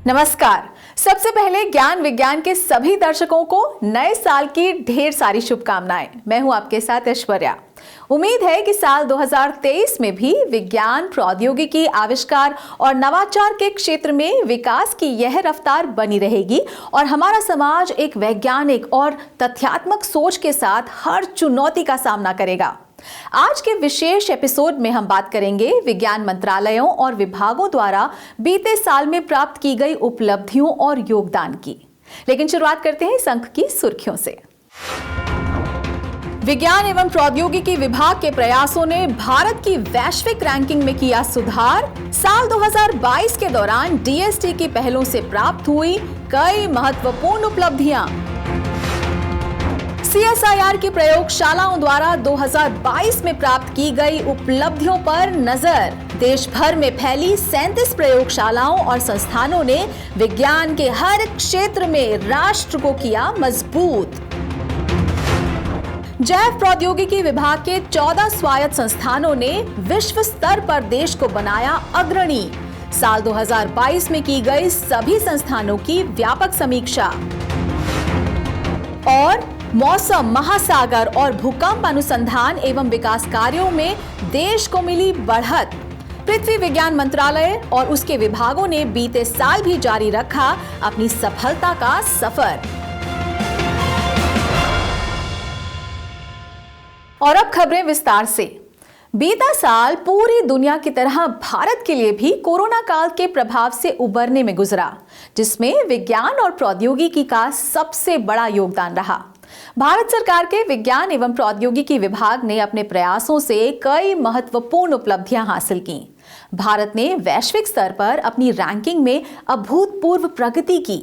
नमस्कार। सबसे पहले ज्ञान विज्ञान के सभी दर्शकों को नए साल की ढेर सारी शुभकामनाएं। मैं हूं आपके साथ ऐश्वर्या। उम्मीद है कि साल 2023 में भी विज्ञान, प्रौद्योगिकी, आविष्कार और नवाचार के क्षेत्र में विकास की यह रफ्तार बनी रहेगी और हमारा समाज एक वैज्ञानिक और तथ्यात्मक सोच के साथ हर चुनौती का सामना करेगा। आज के विशेष एपिसोड में हम बात करेंगे विज्ञान मंत्रालयों और विभागों द्वारा बीते साल में प्राप्त की गई उपलब्धियों और योगदान की। लेकिन शुरुआत करते हैं इस अंक की सुर्खियों से। विज्ञान एवं प्रौद्योगिकी विभाग के प्रयासों ने भारत की वैश्विक रैंकिंग में किया सुधार। साल 2022 के दौरान डीएसटी की पहलों से प्राप्त हुई कई महत्वपूर्ण उपलब्धियां। सीएसआईआर की प्रयोगशालाओं द्वारा 2022 में प्राप्त की गई उपलब्धियों पर नजर। देश भर में फैली 37 प्रयोगशालाओं और संस्थानों ने विज्ञान के हर क्षेत्र में राष्ट्र को किया मजबूत। जैव प्रौद्योगिकी विभाग के 14 स्वायत्त संस्थानों ने विश्व स्तर पर देश को बनाया अग्रणी। साल 2022 में की गई सभी संस्थानों की व्यापक समीक्षा। और मौसम, महासागर और भूकंप अनुसंधान एवं विकास कार्यों में देश को मिली बढ़त। पृथ्वी विज्ञान मंत्रालय और उसके विभागों ने बीते साल भी जारी रखा अपनी सफलता का सफर। और अब खबरें विस्तार से। बीता साल पूरी दुनिया की तरह भारत के लिए भी कोरोना काल के प्रभाव से उबरने में गुजरा, जिसमें विज्ञान और प्रौद्योगिकी का सबसे बड़ा योगदान रहा। भारत सरकार के विज्ञान एवं प्रौद्योगिकी विभाग ने अपने प्रयासों से कई महत्वपूर्ण उपलब्धियां हासिल की। भारत ने वैश्विक स्तर पर अपनी रैंकिंग में अभूतपूर्व प्रगति की।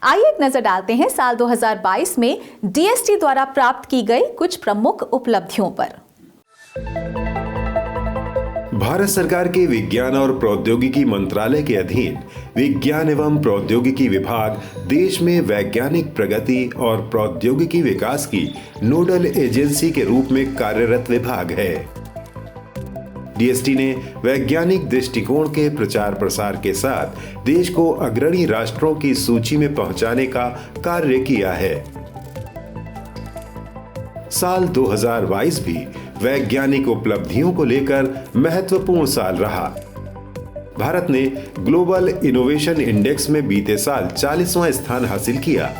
आइए एक नजर डालते हैं साल 2022 में डीएसटी द्वारा प्राप्त की गई कुछ प्रमुख उपलब्धियों पर। भारत सरकार के विज्ञान और प्रौद्योगिकी मंत्रालय के अधीन विज्ञान एवं प्रौद्योगिकी विभाग देश में वैज्ञानिक प्रगति और प्रौद्योगिकी विकास की नोडल एजेंसी के रूप में कार्यरत विभाग है। डीएसटी ने वैज्ञानिक दृष्टिकोण के प्रचार प्रसार के साथ देश को अग्रणी राष्ट्रों की सूची में पहुंचाने का कार्य किया है। साल 2022 भी वैज्ञानिक उपलब्धियों को लेकर महत्वपूर्ण साल रहा। भारत ने ग्लोबल इनोवेशन इंडेक्स में बीते साल 40वां स्थान हासिल किया।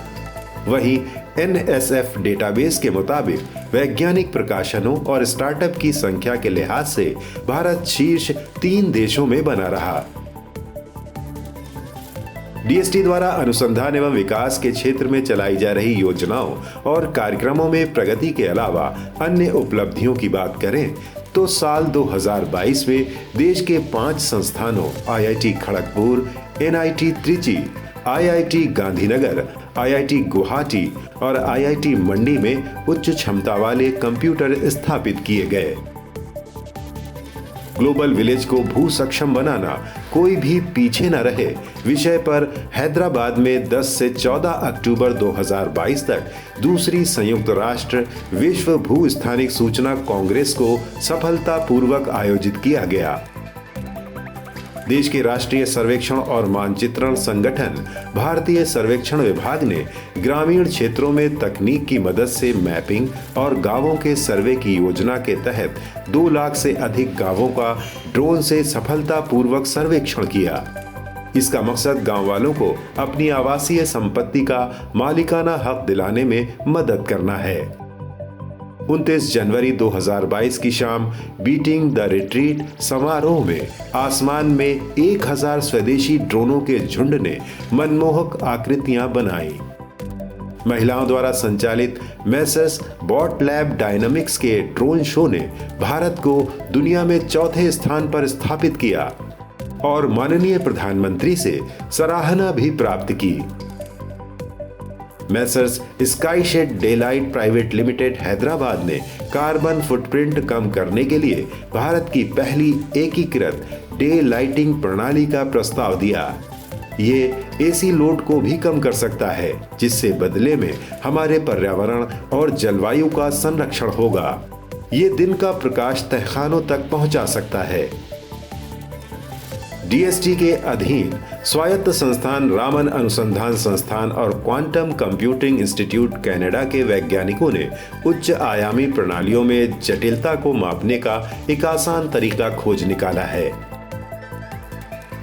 वहीं एनएसएफ डेटाबेस के मुताबिक वैज्ञानिक प्रकाशनों और स्टार्टअप की संख्या के लिहाज से भारत शीर्ष 3 देशों में बना रहा। डीएसटी द्वारा अनुसंधान एवं विकास के क्षेत्र में चलाई जा रही योजनाओं और कार्यक्रमों में प्रगति के अलावा अन्य उपलब्धियों की बात करें तो साल 2022 में देश के 5 संस्थानों IIT Kharagpur, NIT Trichy, IIT Gandhinagar, IIT Guwahati और आईआईटी मंडी में उच्च क्षमता वाले कंप्यूटर स्थापित किए गए। ग्लोबल विलेज को भू सक्षम बनाना, कोई भी पीछे न रहे विषय पर हैदराबाद में 10 से 14 अक्टूबर 2022 तक दूसरी संयुक्त राष्ट्र विश्व भू स्थानिक सूचना कांग्रेस को सफलतापूर्वक आयोजित किया गया। देश के राष्ट्रीय सर्वेक्षण और मानचित्रण संगठन भारतीय सर्वेक्षण विभाग ने ग्रामीण क्षेत्रों में तकनीक की मदद से मैपिंग और गांवों के सर्वे की योजना के तहत 2 लाख से अधिक गांवों का ड्रोन से सफलतापूर्वक सर्वेक्षण किया। इसका मकसद गांव वालों को अपनी आवासीय संपत्ति का मालिकाना हक दिलाने में मदद करना है। 29 जनवरी 2022 की शाम बीटिंग द रिट्रीट समारोह में आसमान में 1000 स्वदेशी ड्रोनों के झुंड ने मनमोहक आकृतियां बनाई। महिलाओं द्वारा संचालित मेसर्स बॉट लैब डायनामिक्स के ड्रोन शो ने भारत को दुनिया में 4थे स्थान पर स्थापित किया और माननीय प्रधानमंत्री से सराहना भी प्राप्त की। Messrs Skyshade Daylight private limited Hyderabad ने कार्बन फुटप्रिंट कम करने के लिए भारत की पहली एकीकृत डे लाइटिंग प्रणाली का प्रस्ताव दिया। ये एसी लोड को भी कम कर सकता है, जिससे बदले में हमारे पर्यावरण और जलवायु का संरक्षण होगा। ये दिन का प्रकाश तहखानों तक पहुंचा सकता है। डीएसटी के अधीन स्वायत्त संस्थान रामन अनुसंधान संस्थान और क्वांटम कंप्यूटिंग इंस्टीट्यूट कनाडा के वैज्ञानिकों ने उच्च आयामी प्रणालियों में जटिलता को मापने का एक आसान तरीका खोज निकाला है।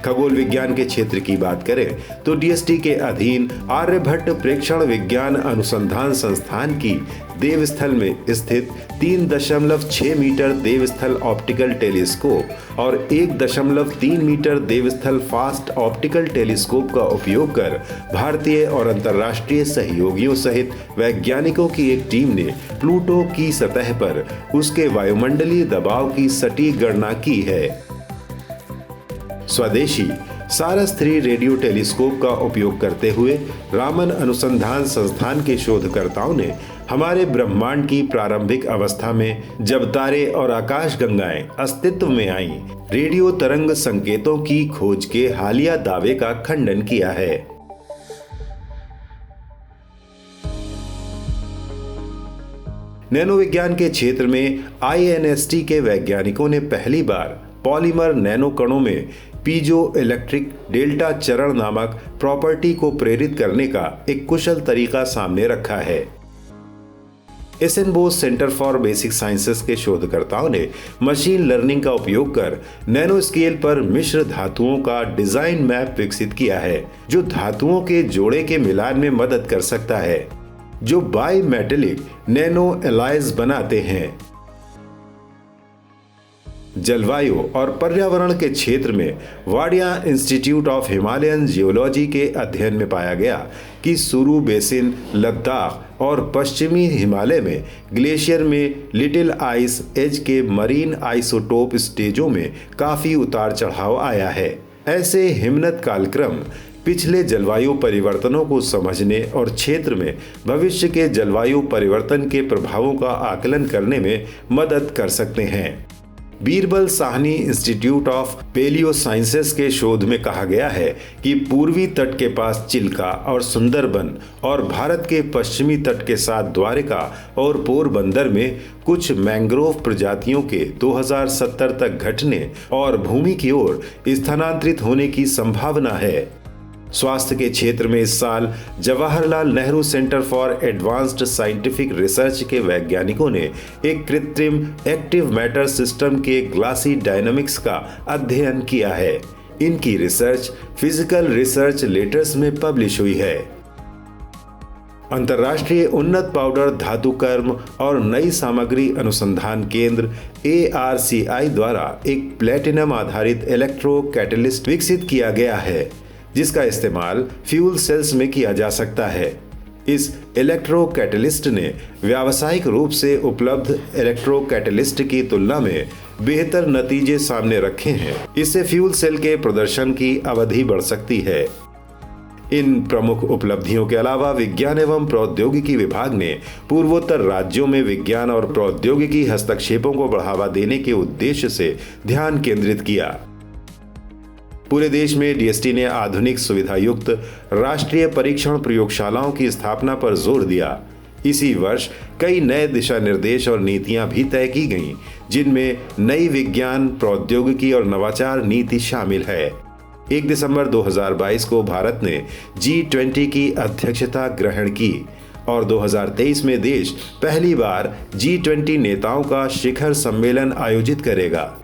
खगोल विज्ञान के क्षेत्र की बात करें तो डीएसटी के अधीन आर्यभट्ट प्रेक्षण विज्ञान अनुसंधान संस्थान की देवस्थल में स्थित 3.6 मीटर देवस्थल ऑप्टिकल टेलीस्कोप और 1.3 मीटर देवस्थल फास्ट ऑप्टिकल टेलीस्कोप का उपयोग कर भारतीय और अंतर्राष्ट्रीय सहयोगियों सहित वैज्ञानिकों की एक टीम ने प्लूटो की सतह पर उसके वायुमंडलीय दबाव की सटीक गणना की है। स्वदेशी सारस 3 रेडियो टेलीस्कोप का उपयोग करते हुए रामन अनुसंधान संस्थान के शोधकर्ताओं ने हमारे ब्रह्मांड की प्रारंभिक अवस्था में जब तारे और आकाशगंगाएं अस्तित्व में आईं, रेडियो तरंग संकेतों की खोज के हालिया दावे का खंडन किया है। नैनोविज्ञान के क्षेत्र में INST के वैज्ञानिकों ने पहली बार पॉलीमर नैनो कणों में पीजो इलेक्ट्रिक डेल्टा चरण नामक प्रॉपर्टी को प्रेरित करने का एक कुशल तरीका सामने रखा है। S N Bose Centre for Basic Sciences के शोधकर्ताओं ने मशीन लर्निंग का उपयोग कर नैनो स्केल पर मिश्र धातुओं का डिजाइन मैप विकसित किया है, जो धातुओं के जोड़े के मिलान में मदद कर सकता है, जो बाई मेटेलिक नैनो एलाइज बनाते हैं। जलवायु और पर्यावरण के क्षेत्र में Wadia institute of Himalayan geology के अध्ययन में पाया गया कि सुरू बेसिन, लद्दाख और पश्चिमी हिमालय में ग्लेशियर में लिटिल आइस एज के मरीन आइसोटोप स्टेजों में काफी उतार चढ़ाव आया है। ऐसे हिमनद कालक्रम पिछले जलवायु परिवर्तनों को समझने और क्षेत्र में भविष्य के जलवायु परिवर्तन के प्रभावों का आकलन करने में मदद कर सकते हैं। Birbal Sahni institute of paleo sciences के शोध में कहा गया है कि पूर्वी तट के पास चिल्का और सुंदरबन और भारत के पश्चिमी तट के साथ द्वारका और पोरबंदर में कुछ मैंग्रोव प्रजातियों के 2070 तक घटने और भूमि की ओर स्थानांतरित होने की संभावना है। स्वास्थ्य के क्षेत्र में इस साल Jawaharlal Nehru centre for advanced scientific research के वैज्ञानिकों ने एक कृत्रिम एक्टिव मैटर सिस्टम के ग्लासी डायनामिक्स का अध्ययन किया है। इनकी रिसर्च फिजिकल रिसर्च लेटर्स में पब्लिश हुई है। अंतर्राष्ट्रीय उन्नत पाउडर धातुकर्म और नई सामग्री अनुसंधान केंद्र ARCI द्वारा एक प्लेटिनम आधारित इलेक्ट्रो कैटलिस्ट विकसित किया गया है, जिसका इस्तेमाल फ्यूल सेल्स में किया जा सकता है। इस इलेक्ट्रो कैटलिस्ट ने व्यावसायिक रूप से उपलब्ध इलेक्ट्रो कैटलिस्ट की तुलना में बेहतर नतीजे सामने रखे हैं। इससे फ्यूल सेल के प्रदर्शन की अवधि बढ़ सकती है। इन प्रमुख उपलब्धियों के अलावा विज्ञान एवं प्रौद्योगिकी विभाग ने पूर्वोत्तर राज्यों में विज्ञान और प्रौद्योगिकी हस्तक्षेपों को बढ़ावा देने के उद्देश्य से ध्यान केंद्रित किया। पूरे देश में डीएसटी ने आधुनिक सुविधा युक्त राष्ट्रीय परीक्षण प्रयोगशालाओं की स्थापना पर जोर दिया। इसी वर्ष कई नए दिशा निर्देश और नीतियां भी तय की गईं, जिनमें नई विज्ञान, प्रौद्योगिकी और नवाचार नीति शामिल है। 1 दिसंबर 2022 को भारत ने G20 की अध्यक्षता ग्रहण की और 2023 में देश पहली बार G20 नेताओं का शिखर सम्मेलन आयोजित करेगा।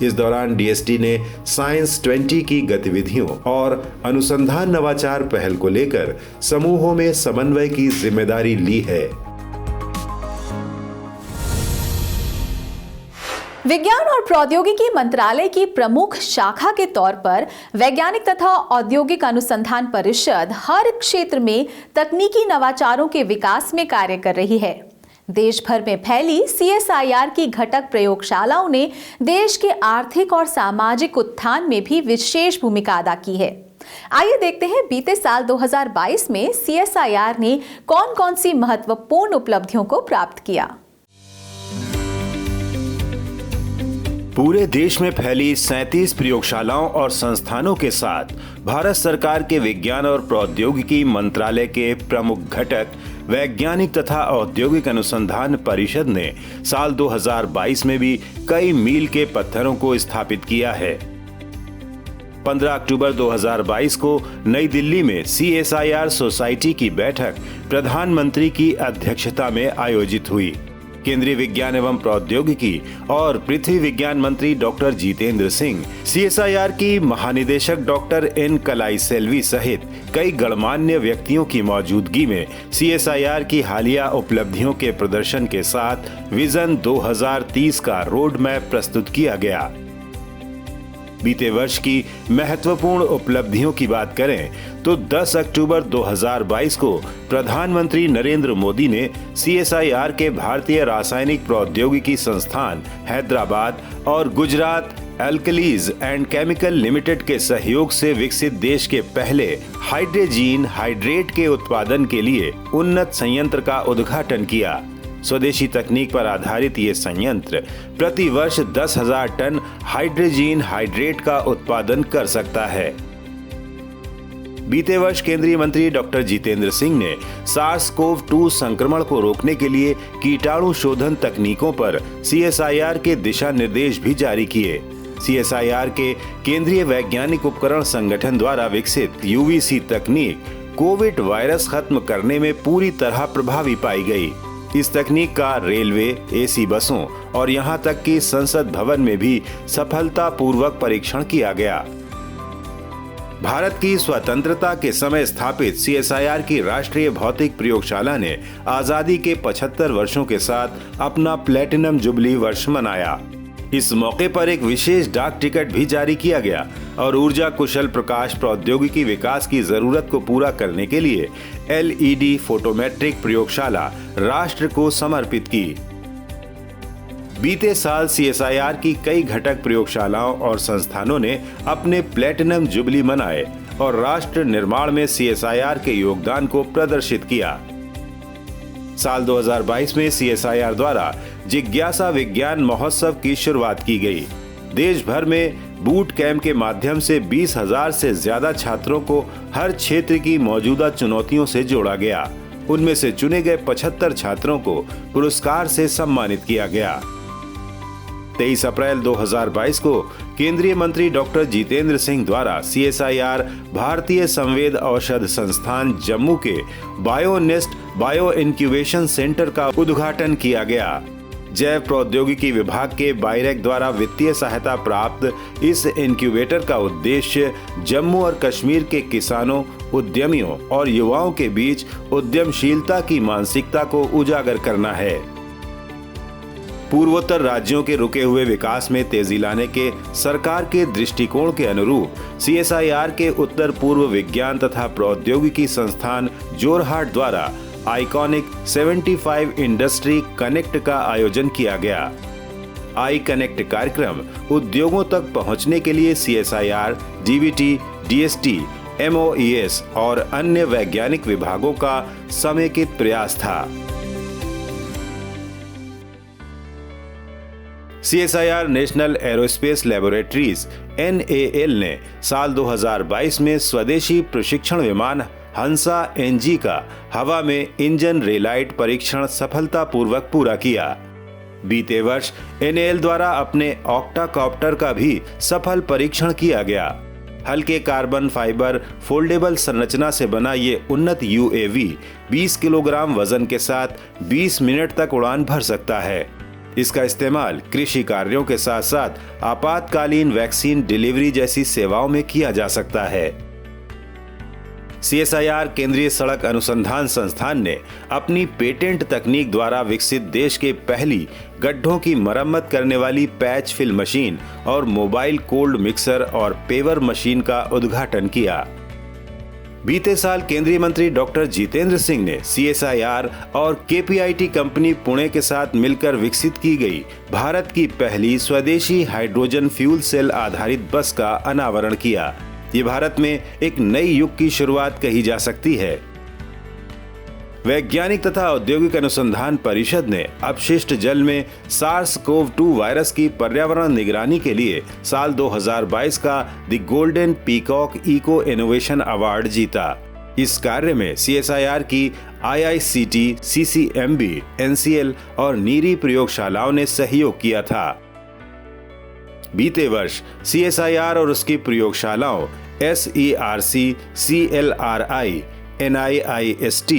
इस दौरान डीएसटी ने साइंस 20 की गतिविधियों और अनुसंधान नवाचार पहल को लेकर समूहों में समन्वय की जिम्मेदारी ली है। विज्ञान और प्रौद्योगिकी मंत्रालय की प्रमुख शाखा के तौर पर वैज्ञानिक तथा औद्योगिक अनुसंधान परिषद हर क्षेत्र में तकनीकी नवाचारों के विकास में कार्य कर रही है। देश भर में फैली CSIR की घटक प्रयोगशालाओं ने देश के आर्थिक और सामाजिक उत्थान में भी विशेष भूमिका अदा की है। आइए देखते हैं बीते साल 2022 में CSIR ने कौन-कौन सी महत्वपूर्ण उपलब्धियों को प्राप्त किया। पूरे देश में फैली 37 प्रयोगशालाओं और संस्थानों के साथ भारत सरकार के विज्ञान और प्रौद्योगिकी मंत्रालय के प्रमुख घटक वैज्ञानिक तथा औद्योगिक अनुसंधान परिषद ने साल 2022 में भी कई मील के पत्थरों को स्थापित किया है। 15 अक्टूबर 2022 को नई दिल्ली में CSIR सोसाइटी की बैठक प्रधानमंत्री की अध्यक्षता में आयोजित हुई। केंद्रीय विज्ञान एवं प्रौद्योगिकी और पृथ्वी विज्ञान मंत्री डॉक्टर जितेंद्र सिंह, CSIR की महानिदेशक डॉक्टर N कलाईसेल्वी सहित कई गणमान्य व्यक्तियों की मौजूदगी में CSIR की हालिया उपलब्धियों के प्रदर्शन के साथ विजन 2030 का रोड मैप प्रस्तुत किया गया। बीते वर्ष की महत्वपूर्ण उपलब्धियों की बात करें तो 10 अक्टूबर 2022 को प्रधानमंत्री नरेंद्र मोदी ने CSIR के भारतीय रासायनिक प्रौद्योगिकी संस्थान हैदराबाद और Gujarat alkalis and chemical limited के सहयोग से विकसित देश के पहले हाइड्रोजन हाइड्रेट के उत्पादन के लिए उन्नत संयंत्र का उद्घाटन किया। स्वदेशी तकनीक पर आधारित ये संयंत्र प्रति वर्ष 10,000 टन हाइड्रोजन हाइड्रेट का उत्पादन कर सकता है। बीते वर्ष केंद्रीय मंत्री डॉक्टर जितेंद्र सिंह ने SARS-CoV-2 संक्रमण को रोकने के लिए कीटाणु शोधन तकनीकों पर CSIR के दिशा निर्देश भी जारी किए। CSIR के केंद्रीय वैज्ञानिक उपकरण संगठन द्वारा विकसित UVC तकनीक कोविड वायरस खत्म करने में पूरी तरह प्रभावी पाई गई। इस तकनीक का रेलवे, AC बसों और यहां तक कि संसद भवन में भी सफलतापूर्वक परीक्षण किया गया। भारत की स्वतंत्रता के समय स्थापित CSIR की राष्ट्रीय भौतिक प्रयोगशाला ने आजादी के 75 वर्षों के साथ अपना प्लेटिनम जुबली वर्ष मनाया। इस मौके पर एक विशेष डाक टिकट भी जारी किया गया और ऊर्जा कुशल प्रकाश प्रौद्योगिकी विकास की जरूरत को पूरा करने के लिए LED फोटोमेट्रिक प्रयोगशाला राष्ट्र को समर्पित की। बीते साल CSIR की कई घटक प्रयोगशालाओं और संस्थानों ने अपने प्लेटिनम जुबली मनाए और राष्ट्र निर्माण में CSIR के योगदान को प्रदर्शित किया। साल 2022 में CSIR द्वारा जिज्ञासा विज्ञान महोत्सव की शुरुआत की गई। देश भर में बूट कैंप के माध्यम से 20,000 से ज्यादा छात्रों को हर क्षेत्र की मौजूदा चुनौतियों से जोड़ा गया। उनमें से चुने गए 75 छात्रों को पुरस्कार से सम्मानित किया गया। 23 अप्रैल 2022 को केंद्रीय मंत्री डॉक्टर जितेंद्र सिंह द्वारा CSIR भारतीय संवेद औषध संस्थान जम्मू के बायोनेस्ट बायो इंक्यूबेशन सेंटर का उद्घाटन किया गया। जैव प्रौद्योगिकी विभाग के बायरेक द्वारा वित्तीय सहायता प्राप्त इस इंक्यूबेटर का उद्देश्य जम्मू और कश्मीर के किसानों, उद्यमियों और युवाओं के बीच उद्यमशीलता की मानसिकता को उजागर करना है। पूर्वोत्तर राज्यों के रुके हुए विकास में तेजी लाने के सरकार के दृष्टिकोण के अनुरूप CSIR के उत्तर पूर्व विज्ञान तथा प्रौद्योगिकी संस्थान जोरहाट द्वारा आइकॉनिक 75 इंडस्ट्री कनेक्ट का आयोजन किया गया। आई कनेक्ट कार्यक्रम उद्योगों तक पहुंचने के लिए CSIR, DBT, DST, MOES और अन्य वैज्ञानिक विभागों का समेकित प्रयास था। CSIR national aerospace laboratories NAL ने साल 2022 में स्वदेशी प्रशिक्षण विमान हंसा NG का हवा में इंजन रेलाइट परीक्षण सफलतापूर्वक पूरा किया। बीते वर्ष NAL द्वारा अपने ऑक्टाकॉप्टर का भी सफल परीक्षण किया गया। हल्के कार्बन फाइबर फोल्डेबल संरचना से बना ये उन्नत UAV 20 किलोग्राम वजन के साथ 20 मिनट तक उड़ान भर सकता है। इसका इस्तेमाल कृषि कार्यों के साथ साथ आपातकालीन वैक्सीन डिलीवरी जैसी सेवाओं में किया जा सकता है। CSIR केंद्रीय सड़क अनुसंधान संस्थान ने अपनी पेटेंट तकनीक द्वारा विकसित देश के पहली गड्ढों की मरम्मत करने वाली पैच फिल मशीन और मोबाइल कोल्ड मिक्सर और पेवर मशीन का उद्घाटन किया। बीते साल केंद्रीय मंत्री डॉक्टर जितेंद्र सिंह ने CSIR और KPIT कंपनी पुणे के साथ मिलकर विकसित की गई भारत की पहली स्वदेशी हाइड्रोजन फ्यूल सेल आधारित बस का अनावरण किया। ये भारत में एक नई युग की शुरुआत कही जा सकती है। वैज्ञानिक तथा औद्योगिक अनुसंधान परिषद ने अपशिष्ट जल में SARS-CoV-2 वायरस की पर्यावरण निगरानी के लिए साल 2022 का the Golden Peacock Eco Innovation Award जीता। इस कार्य में CSIR की IICT, CCMB, NCL और नीरी प्रयोगशालाओं ने सहयोग किया था। बीते वर्ष CSIR और उसकी प्रयोगशालाओं SERC, CLRI, NIIST,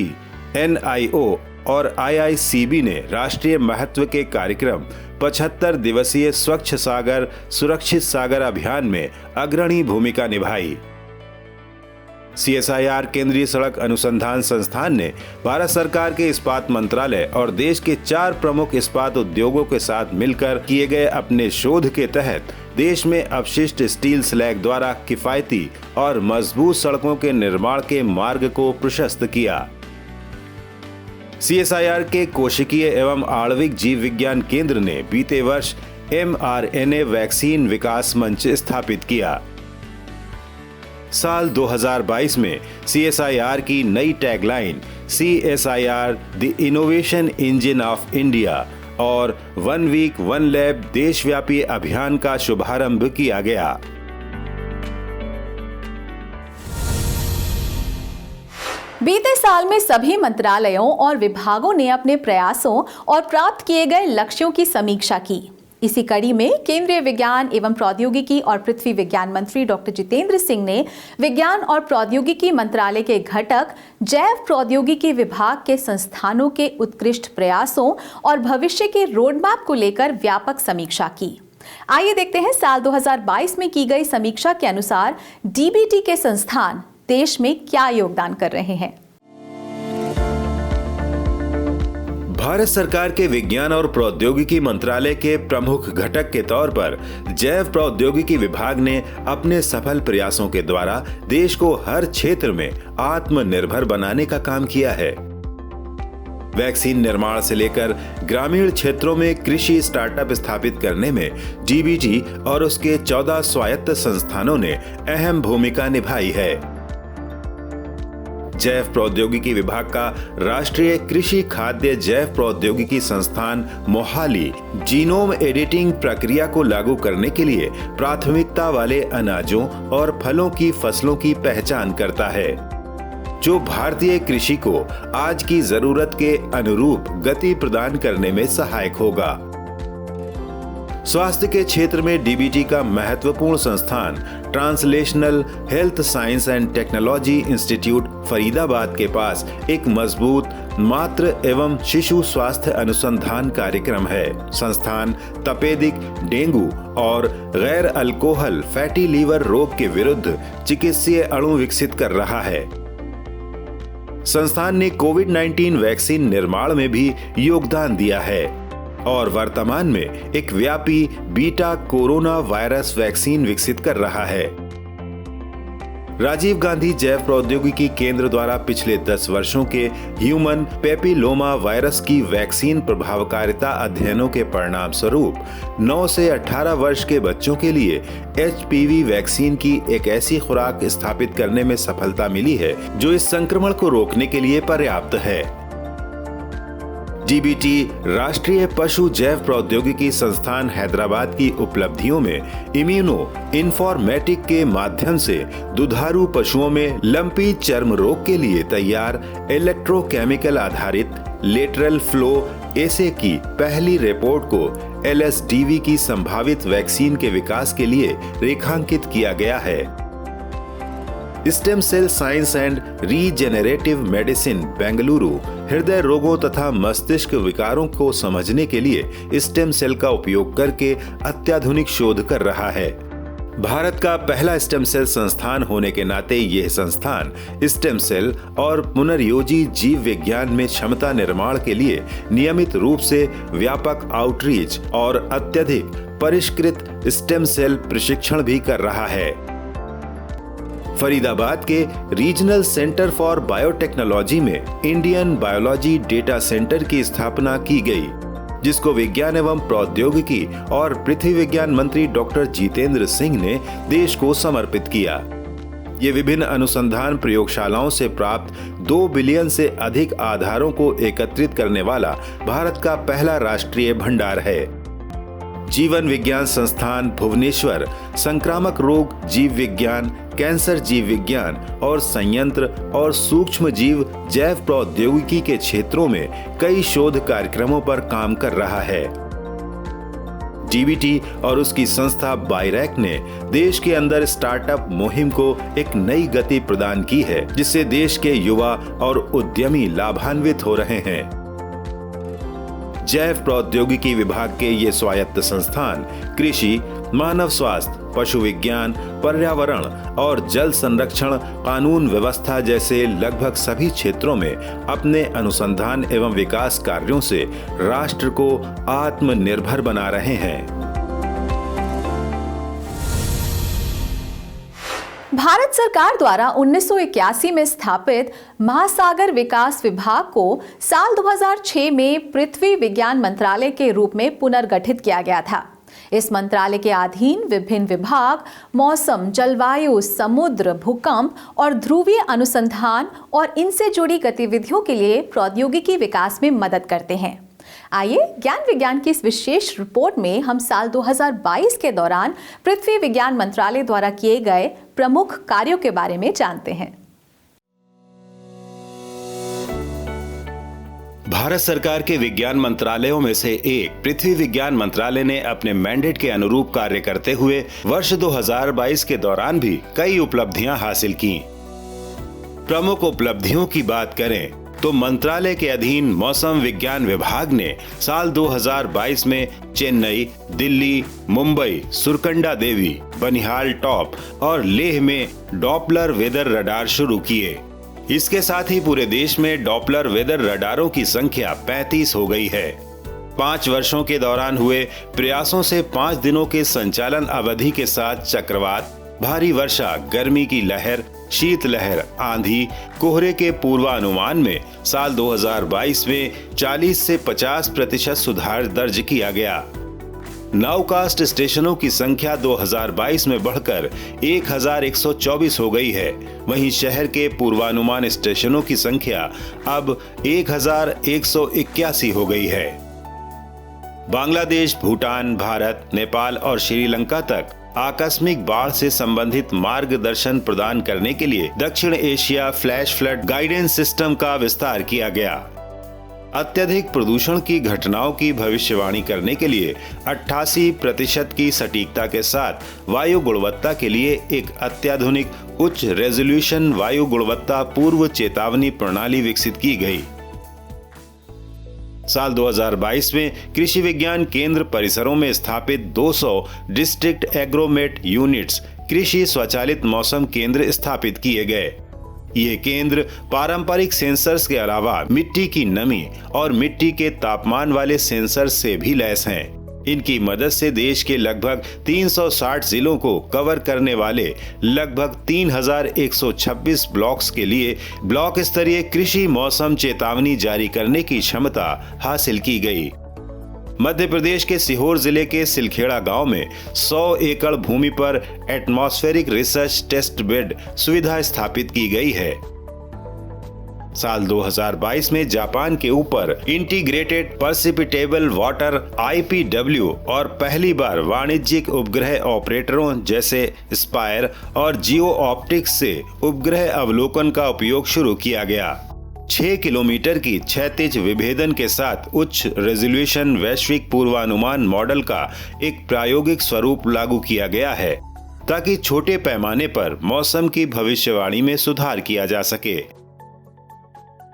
NIO और IICB ने राष्ट्रीय महत्व के कार्यक्रम 75 दिवसीय स्वच्छ सागर सुरक्षित सागर अभियान में अग्रणी भूमिका निभाई। CSIR केंद्रीय सड़क अनुसंधान संस्थान ने भारत सरकार के इस्पात मंत्रालय और देश के 4 प्रमुख इस्पात उद्योगों के साथ मिलकर किए गए अपने शोध के तहत देश में अपशिष्ट स्टील स्लैग द्वारा किफायती और मजबूत सड़कों के निर्माण के मार्ग को प्रशस्त किया। CSIR के कोशिकीय एवं आणविक जीव विज्ञान केंद्र ने बीते वर्ष mRNA वैक्सीन विकास मंच स्थापित किया। साल 2022 में CSIR की नई tagline CSIR the innovation engine of India और 1 वीक 1 लैब देशव्यापी अभियान का शुभारंभ किया गया। बीते साल में सभी मंत्रालयों और विभागों ने अपने प्रयासों और प्राप्त किए गए लक्ष्यों की समीक्षा की। इसी कड़ी में केंद्रीय विज्ञान एवं प्रौद्योगिकी और पृथ्वी विज्ञान मंत्री डॉक्टर जितेंद्र सिंह ने विज्ञान और प्रौद्योगिकी मंत्रालय के घटक जैव प्रौद्योगिकी विभाग के संस्थानों के उत्कृष्ट प्रयासों और भविष्य के रोडमैप को लेकर व्यापक समीक्षा की। आइए देखते हैं साल 2022 में की गई समीक्षा के अनुसार DBT के संस्थान देश में क्या योगदान कर रहे हैं। भारत सरकार के विज्ञान और प्रौद्योगिकी मंत्रालय के प्रमुख घटक के तौर पर जैव प्रौद्योगिकी विभाग ने अपने सफल प्रयासों के द्वारा देश को हर क्षेत्र में आत्मनिर्भर बनाने का काम किया है। वैक्सीन निर्माण से लेकर ग्रामीण क्षेत्रों में कृषि स्टार्टअप स्थापित करने में DBT और उसके 14 स्वायत्त संस्थानों ने अहम भूमिका निभाई है। जैव प्रौद्योगिकी विभाग का राष्ट्रीय कृषि खाद्य जैव प्रौद्योगिकी संस्थान मोहाली जीनोम एडिटिंग प्रक्रिया को लागू करने के लिए प्राथमिकता वाले अनाजों और फलों की फसलों की पहचान करता है, जो भारतीय कृषि को आज की जरूरत के अनुरूप गति प्रदान करने में सहायक होगा। स्वास्थ्य के क्षेत्र में DBT का महत्वपूर्ण संस्थान translational health science and technology institute Faridabad के पास एक मजबूत मातृ एवं शिशु स्वास्थ्य अनुसंधान कार्यक्रम है। संस्थान तपेदिक, डेंगू और गैर अल्कोहल फैटी लीवर रोग के विरुद्ध चिकित्सीय अणु विकसित कर रहा है। संस्थान ने कोविड-19 वैक्सीन निर्माण में भी योगदान दिया है और वर्तमान में एक व्यापी बीटा कोरोना वायरस वैक्सीन विकसित कर रहा है। राजीव गांधी जैव प्रौद्योगिकी केंद्र द्वारा पिछले 10 वर्षों के ह्यूमन पेपिलोमा वायरस की वैक्सीन प्रभावकारिता अध्ययनों के परिणाम स्वरूप 9 से 18 वर्ष के बच्चों के लिए HPV वैक्सीन की एक ऐसी खुराक स्थापित करने में सफलता मिली है जो इस संक्रमण को रोकने के लिए पर्याप्त है। DBT राष्ट्रीय पशु जैव प्रौद्योगिकी संस्थान हैदराबाद की उपलब्धियों में इम्यूनो इन्फॉर्मेटिक के माध्यम से दुधारू पशुओं में लंपी चर्म रोग के लिए तैयार इलेक्ट्रोकेमिकल आधारित लेटरल फ्लो एसे की पहली रिपोर्ट को LSDV की संभावित वैक्सीन के विकास के लिए रेखांकित किया गया है। Stem Cell Science and Regenerative Medicine Bengaluru हृदय रोगों तथा मस्तिष्क विकारों को समझने के लिए स्टेम सेल का उपयोग करके अत्याधुनिक शोध कर रहा है। भारत का पहला स्टेम सेल संस्थान होने के नाते यह संस्थान स्टेम सेल और पुनर्योजी जीव विज्ञान में क्षमता निर्माण के लिए नियमित रूप से व्यापक आउटरीच और अत्यधिक परिष्कृत स्टेम सेल प्रशिक्षण भी कर रहा है। फरीदाबाद के रीजनल सेंटर फॉर बायोटेक्नोलॉजी में इंडियन बायोलॉजी डेटा सेंटर की स्थापना की गई, जिसको विज्ञान एवं प्रौद्योगिकी और पृथ्वी विज्ञान मंत्री डॉक्टर जितेंद्र सिंह ने देश को समर्पित किया। ये विभिन्न अनुसंधान प्रयोगशालाओं से प्राप्त 2 बिलियन से अधिक आधारों को एकत्रित करने वाला भारत का पहला राष्ट्रीय भंडार है। जीवन विज्ञान संस्थान भुवनेश्वर संक्रामक रोग जीव विज्ञान, कैंसर जीव विज्ञान और संयंत्र और सूक्ष्म जीव जैव प्रौद्योगिकी के क्षेत्रों में कई शोध कार्यक्रमों पर काम कर रहा है। टीबीटी और उसकी संस्था बायरैक ने देश के अंदर स्टार्टअप मुहिम को एक नई गति प्रदान की है, जिससे देश के युवा और उद्यमी लाभान्वित हो रहे हैं। जैव प्रौद्योगिकी विभाग के ये स्वायत्त संस्थान कृषि, मानव स्वास्थ्य, पशु विज्ञान, पर्यावरण और जल संरक्षण, कानून व्यवस्था जैसे लगभग सभी क्षेत्रों में अपने अनुसंधान एवं विकास कार्यों से राष्ट्र को आत्मनिर्भर बना रहे हैं। भारत सरकार द्वारा 1981 में स्थापित महासागर विकास विभाग को साल 2006 में पृथ्वी विज्ञान मंत्रालय के रूप में पुनर्गठित किया गया था। इस मंत्रालय के अधीन विभिन्न विभाग मौसम, जलवायु, समुद्र, भूकंप और ध्रुवीय अनुसंधान और इनसे जुड़ी गतिविधियों के लिए प्रौद्योगिकी विकास में मदद करते हैं। आइए ज्ञान विज्ञान की इस विशेष रिपोर्ट में हम साल 2022 के दौरान पृथ्वी विज्ञान मंत्रालय द्वारा किए गए प्रमुख कार्यों के बारे में जानते हैं। भारत सरकार के विज्ञान मंत्रालयों में से एक पृथ्वी विज्ञान मंत्रालय ने अपने मैंडेट के अनुरूप कार्य करते हुए वर्ष 2022 के दौरान भी कई उपलब्धियां हासिल की। प्रमुख उपलब्धियों की बात करें तो मंत्रालय के अधीन मौसम विज्ञान विभाग ने साल 2022 में चेन्नई, दिल्ली, मुंबई, सुरकंडा देवी, बनिहाल टॉप और लेह में डॉपलर वेदर रडार शुरू किए। इसके साथ ही पूरे देश में डॉपलर वेदर रडारों की संख्या 35 हो गई है। 5 वर्षों के दौरान हुए प्रयासों से 5 दिनों के संचालन अवधि के साथ चक्रवात, भारी वर्षा, गर्मी की लहर, शीतलहर, आंधी, कोहरे के पूर्वानुमान में साल 2022 में 40 से 50% सुधार दर्ज किया गया। नाउकास्ट स्टेशनों की संख्या 2022 में बढ़कर 1124 हो गई है। वहीं शहर के पूर्वानुमान स्टेशनों की संख्या अब 1181 हो गई है। बांग्लादेश, भूटान, भारत, नेपाल और श्रीलंका तक आकस्मिक बाढ़ से संबंधित मार्गदर्शन प्रदान करने के लिए दक्षिण Asia flash flood guidance system का विस्तार किया गया। अत्यधिक प्रदूषण की घटनाओं की भविष्यवाणी करने के लिए 88% की सटीकता के साथ वायु गुणवत्ता के लिए एक अत्याधुनिक उच्च रेजोल्यूशन वायु गुणवत्ता पूर्व चेतावनी प्रणाली विकसित की गई। साल 2022 में कृषि विज्ञान केंद्र परिसरों में स्थापित 200 डिस्ट्रिक्ट एग्रोमेट यूनिट्स कृषि स्वचालित मौसम केंद्र स्थापित किए गए। ये केंद्र पारंपरिक सेंसर्स के अलावा मिट्टी की नमी और मिट्टी के तापमान वाले सेंसर्स से भी लैस हैं। इनकी मदद से देश के लगभग 360 जिलों को कवर करने वाले लगभग 3126 ब्लॉक्स के लिए ब्लॉक स्तरीय कृषि मौसम चेतावनी जारी करने की क्षमता हासिल की गई। मध्य प्रदेश के सीहोर जिले के सिलखेड़ा गांव में 100 एकड़ भूमि पर एटमॉस्फेरिक रिसर्च टेस्ट बेड सुविधा स्थापित की गई है। साल 2022 में जापान के ऊपर इंटीग्रेटेड परसिपिटेबल वाटर IPW और पहली बार वाणिज्यिक उपग्रह ऑपरेटरों जैसे स्पायर और जियो ऑप्टिक्स से उपग्रह अवलोकन का उपयोग शुरू किया गया। 6 किलोमीटर की क्षैतिज विभेदन के साथ उच्च रेजोल्यूशन वैश्विक पूर्वानुमान मॉडल का एक प्रायोगिक स्वरूप लागू किया गया है ताकि छोटे पैमाने पर मौसम की भविष्यवाणी में सुधार किया जा सके।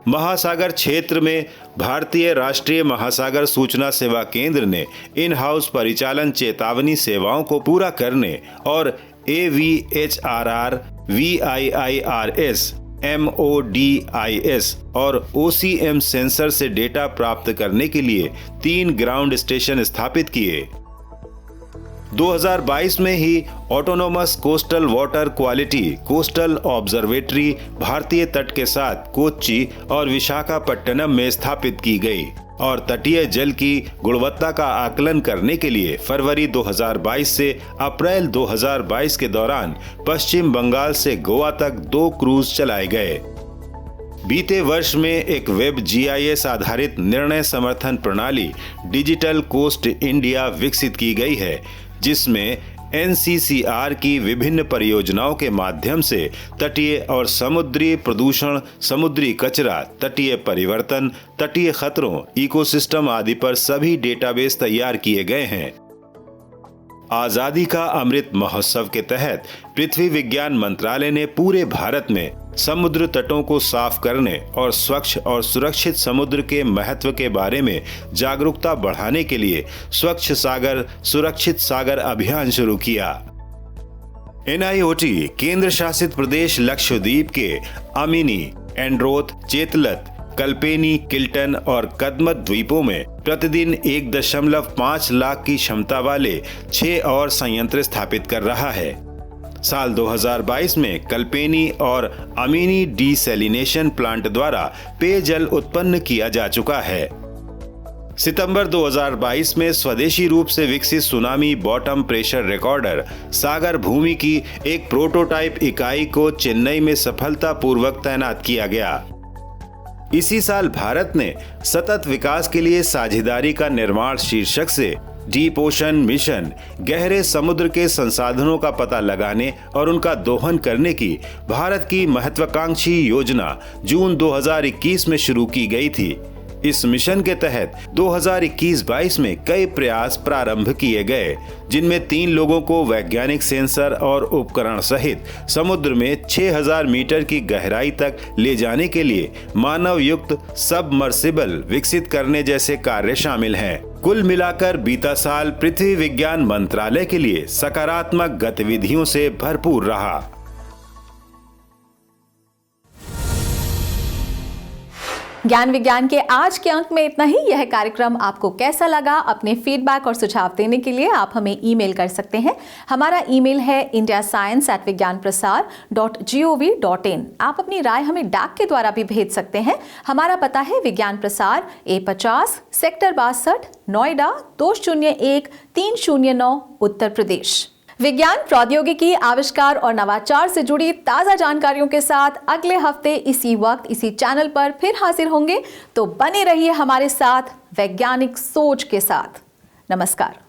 महासागर क्षेत्र में भारतीय राष्ट्रीय महासागर सूचना सेवा केंद्र ने इन हाउस परिचालन चेतावनी सेवाओं को पूरा करने और AVHRR, VIIRS, MODIS और OCM सेंसर से डेटा प्राप्त करने के लिए 3 ग्राउंड स्टेशन स्थापित किए। 2022 में ही autonomous coastal water quality coastal observatory भारतीय तट के साथ कोच्चि और विशाखापट्टनम में स्थापित की गई और तटीय जल की गुणवत्ता का आकलन करने के लिए फरवरी 2022 से अप्रैल 2022 के दौरान पश्चिम बंगाल से गोवा तक 2 क्रूज चलाए गए। बीते वर्ष में एक वेब GIS आधारित निर्णय समर्थन प्रणाली डिजिटल कोस्ट इंडिया विकसित की गई है, जिसमें NCCR की विभिन्न परियोजनाओं के माध्यम से तटीय और समुद्री प्रदूषण, समुद्री कचरा, तटीय परिवर्तन, तटीय खतरों, इकोसिस्टम आदि पर सभी डेटाबेस तैयार किए गए हैं। आजादी का अमृत महोत्सव के तहत पृथ्वी विज्ञान मंत्रालय ने पूरे भारत में समुद्र तटों को साफ करने और स्वच्छ और सुरक्षित समुद्र के महत्व के बारे में जागरूकता बढ़ाने के लिए स्वच्छ सागर सुरक्षित सागर अभियान शुरू किया। NIOT केंद्र शासित प्रदेश लक्षद्वीप के अमिनी, एंड्रोथ, चेतलत, कल्पेनी, किल्टन और कदमत द्वीपों में प्रतिदिन 1.5 लाख की क्षमता वाले 6 और संयंत्र स्थापित कर रहा है। साल 2022 में कल्पेनी और अमिनी डीसैलिनेशन प्लांट द्वारा पेयजल उत्पन्न किया जा चुका है। सितंबर 2022 में स्वदेशी रूप से विकसित सुनामी बॉटम प्रेशर रिकॉर्डर सागर भूमि की एक प्रोटोटाइप इकाई को चेन्नई में सफलतापूर्वक तैनात किया गया। इसी साल भारत ने सतत विकास के लिए साझेदारी का निर्माण शीर्षक से डीप ओशन मिशन गहरे समुद्र के संसाधनों का पता लगाने और उनका दोहन करने की भारत की महत्वाकांक्षी योजना जून 2021 में शुरू की गई थी। इस मिशन के तहत 2021-22 में कई प्रयास प्रारंभ किए गए, जिनमें 3 लोगों को वैज्ञानिक सेंसर और उपकरण सहित समुद्र में 6000 मीटर की गहराई तक ले जाने के लिए मानव युक्त सबमर्सिबल विकसित करने जैसे कार्य शामिल हैं। कुल मिलाकर बीता साल पृथ्वी विज्ञान मंत्रालय के लिए सकारात्मक गतिविधियों से भरपूर रहा। ज्ञान विज्ञान के आज के अंक में इतना ही। यह कार्यक्रम आपको कैसा लगा? अपने फीडबैक और सुझाव देने के लिए आप हमें ईमेल कर सकते हैं। हमारा ईमेल है indiascience@vigyanprasar.gov.in। आप अपनी राय हमें डाक के द्वारा भी भेज सकते हैं। हमारा पता है विज्ञान प्रसार A50 सेक्टर 62 नोएडा 201309 उत्तर प्रदेश। विज्ञान, प्रौद्योगिकी, आविष्कार और नवाचार से जुड़ी ताजा जानकारियों के साथ अगले हफ्ते इसी वक्त इसी चैनल पर फिर हाजिर होंगे। तो बने रहिए हमारे साथ वैज्ञानिक सोच के साथ। नमस्कार।